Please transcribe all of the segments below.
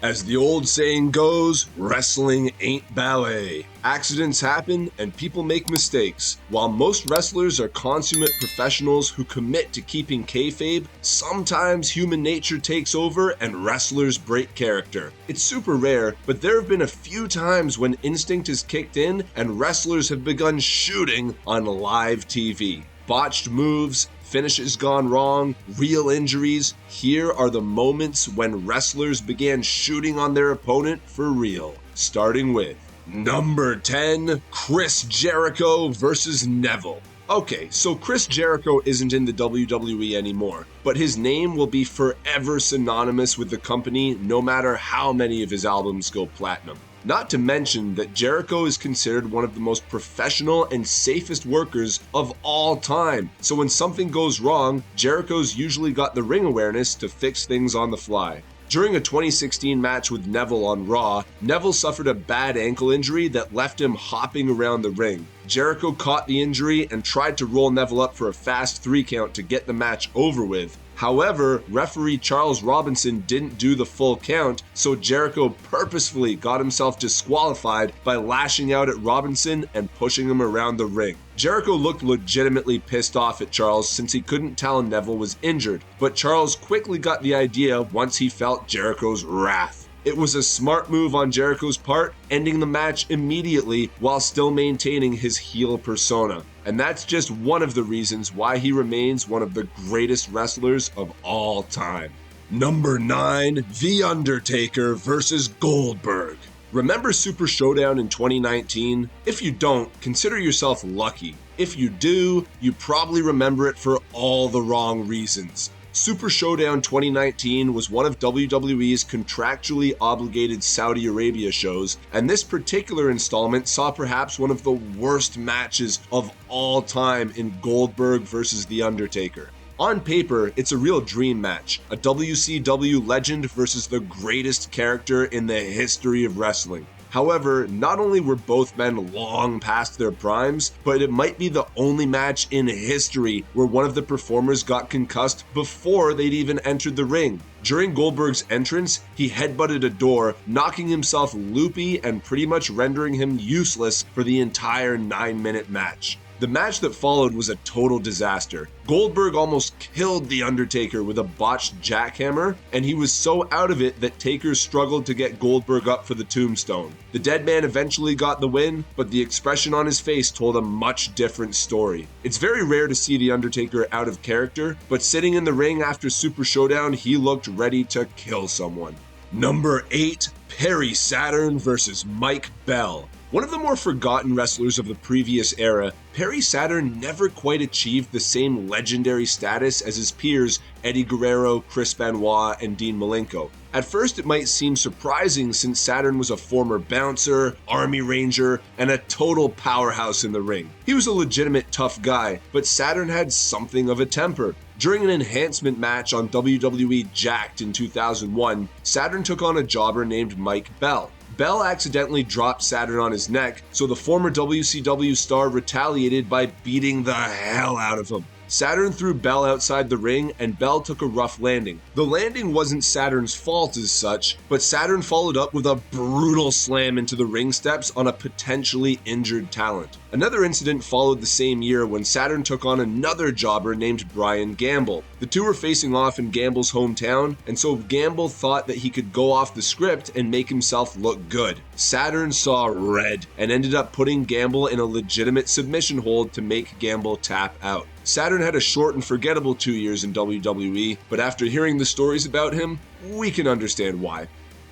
As the old saying goes, wrestling ain't ballet. Accidents happen and people make mistakes. While most wrestlers are consummate professionals who commit to keeping kayfabe, sometimes human nature takes over and wrestlers break character. It's super rare, but there have been a few times when instinct has kicked in and wrestlers have begun shooting on live TV. Botched moves, finishes gone wrong, real injuries. Here are the moments when wrestlers began shooting on their opponent for real. Starting with number 10, Chris Jericho versus Neville. Okay, so Chris Jericho isn't in the WWE anymore, but his name will be forever synonymous with the company no matter how many of his albums go platinum. Not to mention that Jericho is considered one of the most professional and safest workers of all time. So when something goes wrong, Jericho's usually got the ring awareness to fix things on the fly. During a 2016 match with Neville on Raw, Neville suffered a bad ankle injury that left him hopping around the ring. Jericho caught the injury and tried to roll Neville up for a fast 3 count to get the match over with. However, referee Charles Robinson didn't do the full count, so Jericho purposefully got himself disqualified by lashing out at Robinson and pushing him around the ring. Jericho looked legitimately pissed off at Charles since he couldn't tell Neville was injured, but Charles quickly got the idea once he felt Jericho's wrath. It was a smart move on Jericho's part, ending the match immediately while still maintaining his heel persona. And that's just one of the reasons why he remains one of the greatest wrestlers of all time. Number 9, The Undertaker versus Goldberg. Remember Super Showdown in 2019? If you don't, consider yourself lucky. If you do, you probably remember it for all the wrong reasons. Super Showdown 2019 was one of WWE's contractually obligated Saudi Arabia shows, and this particular installment saw perhaps one of the worst matches of all time in Goldberg versus The Undertaker. On paper, it's a real dream match, a WCW legend versus the greatest character in the history of wrestling. However, not only were both men long past their primes, but it might be the only match in history where one of the performers got concussed before they'd even entered the ring. During Goldberg's entrance, he headbutted a door, knocking himself loopy and pretty much rendering him useless for the entire 9-minute match. The match that followed was a total disaster. Goldberg almost killed The Undertaker with a botched jackhammer, and he was so out of it that Taker struggled to get Goldberg up for the tombstone. The dead man eventually got the win, but the expression on his face told a much different story. It's very rare to see The Undertaker out of character, but sitting in the ring after Super Showdown, he looked ready to kill someone. Number 8, Perry Saturn versus Mike Bell. One of the more forgotten wrestlers of the previous era, Perry Saturn never quite achieved the same legendary status as his peers Eddie Guerrero, Chris Benoit, and Dean Malenko. At first it might seem surprising since Saturn was a former bouncer, army ranger, and a total powerhouse in the ring. He was a legitimate tough guy, but Saturn had something of a temper. During an enhancement match on WWE Jacked in 2001, Saturn took on a jobber named Mike Bell. Bell accidentally dropped Saturn on his neck, so the former WCW star retaliated by beating the hell out of him. Saturn threw Bell outside the ring, and Bell took a rough landing. The landing wasn't Saturn's fault as such, but Saturn followed up with a brutal slam into the ring steps on a potentially injured talent. Another incident followed the same year when Saturn took on another jobber named Brian Gamble. The two were facing off in Gamble's hometown, and so Gamble thought that he could go off the script and make himself look good. Saturn saw red and ended up putting Gamble in a legitimate submission hold to make Gamble tap out. Saturn had a short and forgettable 2 years in WWE, but after hearing the stories about him, we can understand why.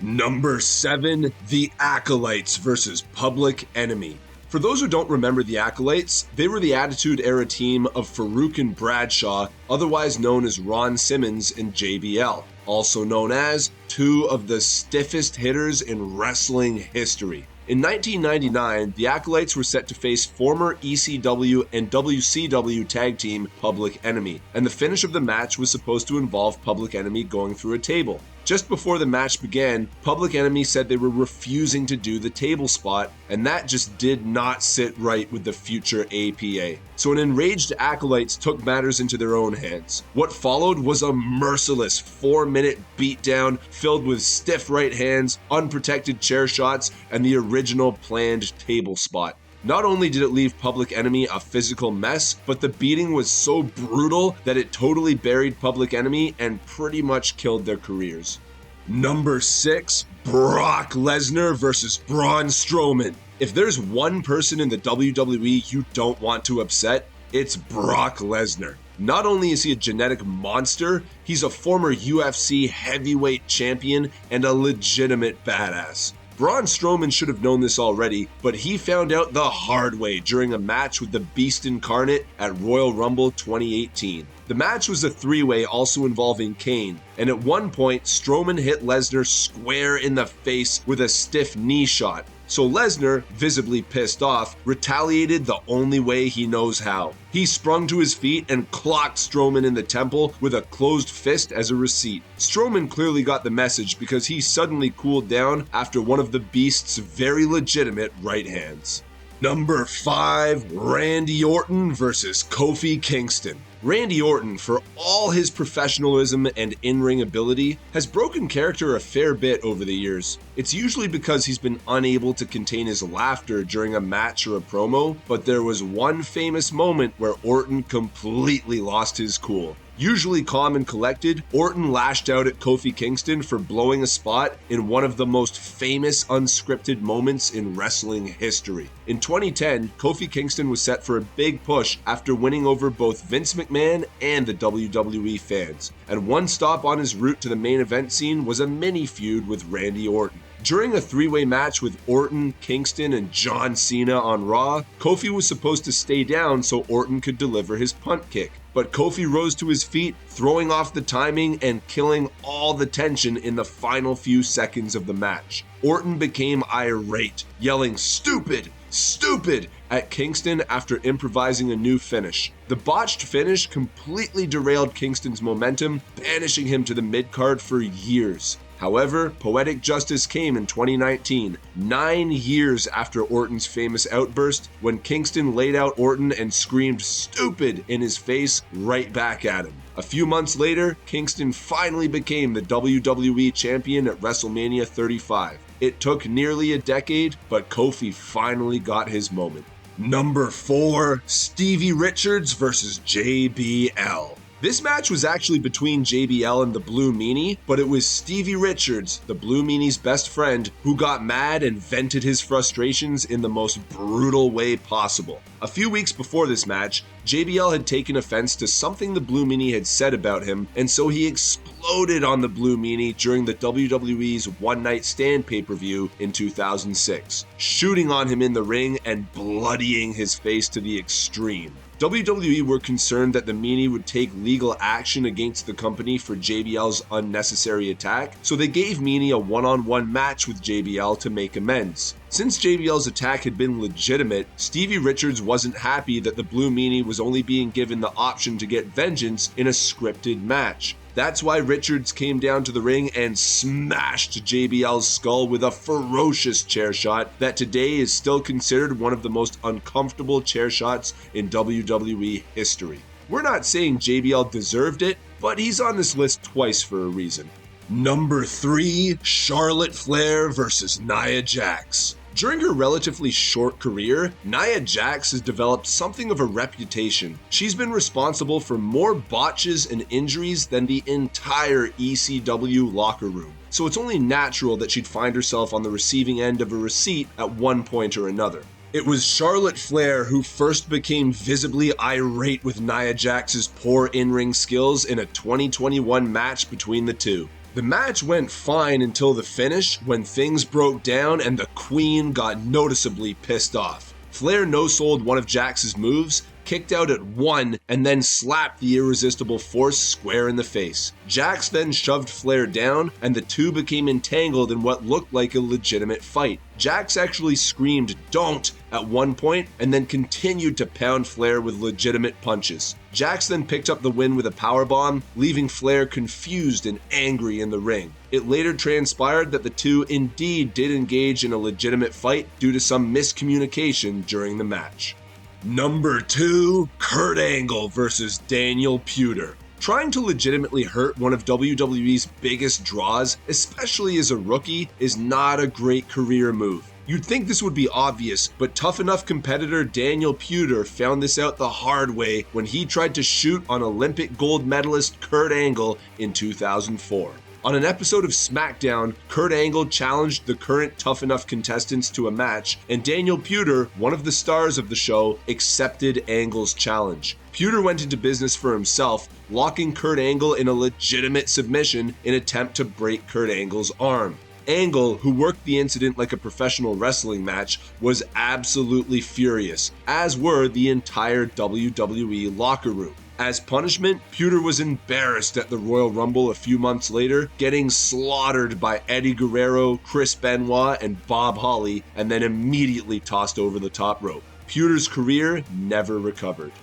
Number 7, The Acolytes versus Public Enemy. For those who don't remember the Acolytes, they were the Attitude Era team of Farouk and Bradshaw, otherwise known as Ron Simmons and JBL, also known as two of the stiffest hitters in wrestling history. In 1999, the Acolytes were set to face former ECW and WCW tag team Public Enemy, and the finish of the match was supposed to involve Public Enemy going through a table. Just before the match began, Public Enemy said they were refusing to do the table spot, and that just did not sit right with the future APA. So an enraged acolytes took matters into their own hands. What followed was a merciless 4-minute beatdown filled with stiff right hands, unprotected chair shots, and the original planned table spot. Not only did it leave Public Enemy a physical mess, but the beating was so brutal that it totally buried Public Enemy and pretty much killed their careers. Number 6, Brock Lesnar versus Braun Strowman. If there's one person in the WWE you don't want to upset, it's Brock Lesnar. Not only is he a genetic monster, he's a former UFC heavyweight champion and a legitimate badass. Braun Strowman should have known this already, but he found out the hard way during a match with the Beast Incarnate at Royal Rumble 2018. The match was a 3-way also involving Kane, and at one point, Strowman hit Lesnar square in the face with a stiff knee shot. So Lesnar, visibly pissed off, retaliated the only way he knows how. He sprung to his feet and clocked Strowman in the temple with a closed fist as a receipt. Strowman clearly got the message because he suddenly cooled down after one of the Beast's very legitimate right hands. Number 5, Randy Orton versus Kofi Kingston. Randy Orton, for all his professionalism and in-ring ability, has broken character a fair bit over the years. It's usually because he's been unable to contain his laughter during a match or a promo, but there was one famous moment where Orton completely lost his cool. Usually calm and collected, Orton lashed out at Kofi Kingston for blowing a spot in one of the most famous unscripted moments in wrestling history. In 2010, Kofi Kingston was set for a big push after winning over both Vince McMahon and the WWE fans, and one stop on his route to the main event scene was a mini feud with Randy Orton. During a 3-way match with Orton, Kingston, and John Cena on Raw, Kofi was supposed to stay down so Orton could deliver his punt kick. But Kofi rose to his feet, throwing off the timing and killing all the tension in the final few seconds of the match. Orton became irate, yelling "Stupid! Stupid!" at Kingston after improvising a new finish. The botched finish completely derailed Kingston's momentum, banishing him to the mid-card for years. However, poetic justice came in 2019, 9 years after Orton's famous outburst, when Kingston laid out Orton and screamed "stupid" in his face right back at him. A few months later, Kingston finally became the WWE champion at WrestleMania 35. It took nearly a decade, but Kofi finally got his moment. Number 4, Stevie Richards versus JBL. This match was actually between JBL and the Blue Meanie, but it was Stevie Richards, the Blue Meanie's best friend, who got mad and vented his frustrations in the most brutal way possible. A few weeks before this match, JBL had taken offense to something the Blue Meanie had said about him, and so he exploded on the Blue Meanie during the WWE's One Night Stand pay-per-view in 2006, shooting on him in the ring and bloodying his face to the extreme. WWE were concerned that the Meanie would take legal action against the company for JBL's unnecessary attack, so they gave Meanie a one-on-one match with JBL to make amends. Since JBL's attack had been legitimate, Stevie Richards wasn't happy that the Blue Meanie was only being given the option to get vengeance in a scripted match. That's why Richards came down to the ring and smashed JBL's skull with a ferocious chair shot that today is still considered one of the most uncomfortable chair shots in WWE history. We're not saying JBL deserved it, but he's on this list twice for a reason. Number 3, Charlotte Flair versus Nia Jax. During her relatively short career, Nia Jax has developed something of a reputation. She's been responsible for more botches and injuries than the entire ECW locker room. So it's only natural that she'd find herself on the receiving end of a receipt at one point or another. It was Charlotte Flair who first became visibly irate with Nia Jax's poor in-ring skills in a 2021 match between the two. The match went fine until the finish, when things broke down and the Queen got noticeably pissed off. Flair no-sold one of Jax's moves, kicked out at 1, and then slapped the irresistible Force square in the face. Jax then shoved Flair down, and the two became entangled in what looked like a legitimate fight. Jax actually screamed "don't" at one point and then continued to pound Flair with legitimate punches. Jax then picked up the win with a powerbomb, leaving Flair confused and angry in the ring. It later transpired that the two indeed did engage in a legitimate fight due to some miscommunication during the match. Number 2, Kurt Angle versus Daniel Puder. Trying to legitimately hurt one of WWE's biggest draws, especially as a rookie, is not a great career move. You'd think this would be obvious, but tough enough competitor Daniel Puder found this out the hard way when he tried to shoot on Olympic gold medalist Kurt Angle in 2004. On an episode of SmackDown, Kurt Angle challenged the current Tough Enough contestants to a match, and Daniel Puder, one of the stars of the show, accepted Angle's challenge. Puder went into business for himself, locking Kurt Angle in a legitimate submission in an attempt to break Kurt Angle's arm. Angle, who worked the incident like a professional wrestling match, was absolutely furious, as were the entire WWE locker room. As punishment, Puder was embarrassed at the Royal Rumble a few months later, getting slaughtered by Eddie Guerrero, Chris Benoit, and Bob Holly, and then immediately tossed over the top rope. Puder's career never recovered.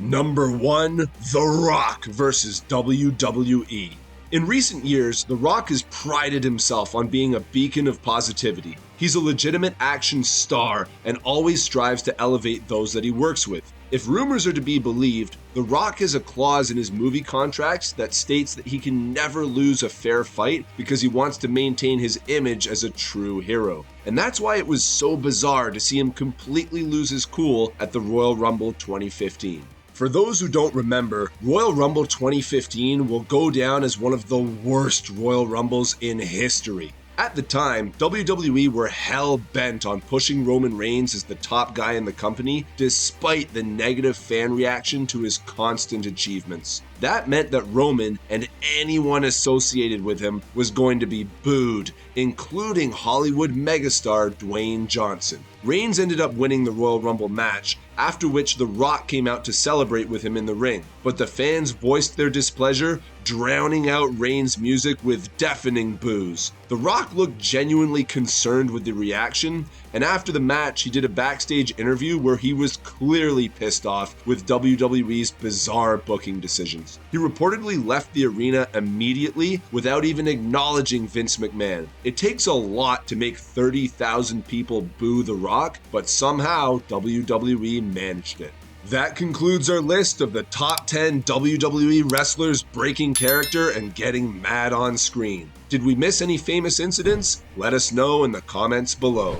Number 1, The Rock versus WWE. In recent years, The Rock has prided himself on being a beacon of positivity. He's a legitimate action star and always strives to elevate those that he works with. If rumors are to be believed, The Rock has a clause in his movie contracts that states that he can never lose a fair fight because he wants to maintain his image as a true hero. And that's why it was so bizarre to see him completely lose his cool at the Royal Rumble 2015. For those who don't remember, Royal Rumble 2015 will go down as one of the worst Royal Rumbles in history. At the time, WWE were hell-bent on pushing Roman Reigns as the top guy in the company, despite the negative fan reaction to his constant achievements. That meant that Roman and anyone associated with him was going to be booed, including Hollywood megastar Dwayne Johnson. Reigns ended up winning the Royal Rumble match, after which The Rock came out to celebrate with him in the ring. But the fans voiced their displeasure, drowning out Reigns' music with deafening boos. The Rock looked genuinely concerned with the reaction, and after the match, he did a backstage interview where he was clearly pissed off with WWE's bizarre booking decisions. He reportedly left the arena immediately without even acknowledging Vince McMahon. It takes a lot to make 30,000 people boo The Rock, but somehow WWE managed it. That concludes our list of the top 10 WWE wrestlers breaking character and getting mad on screen. Did we miss any famous incidents? Let us know in the comments below.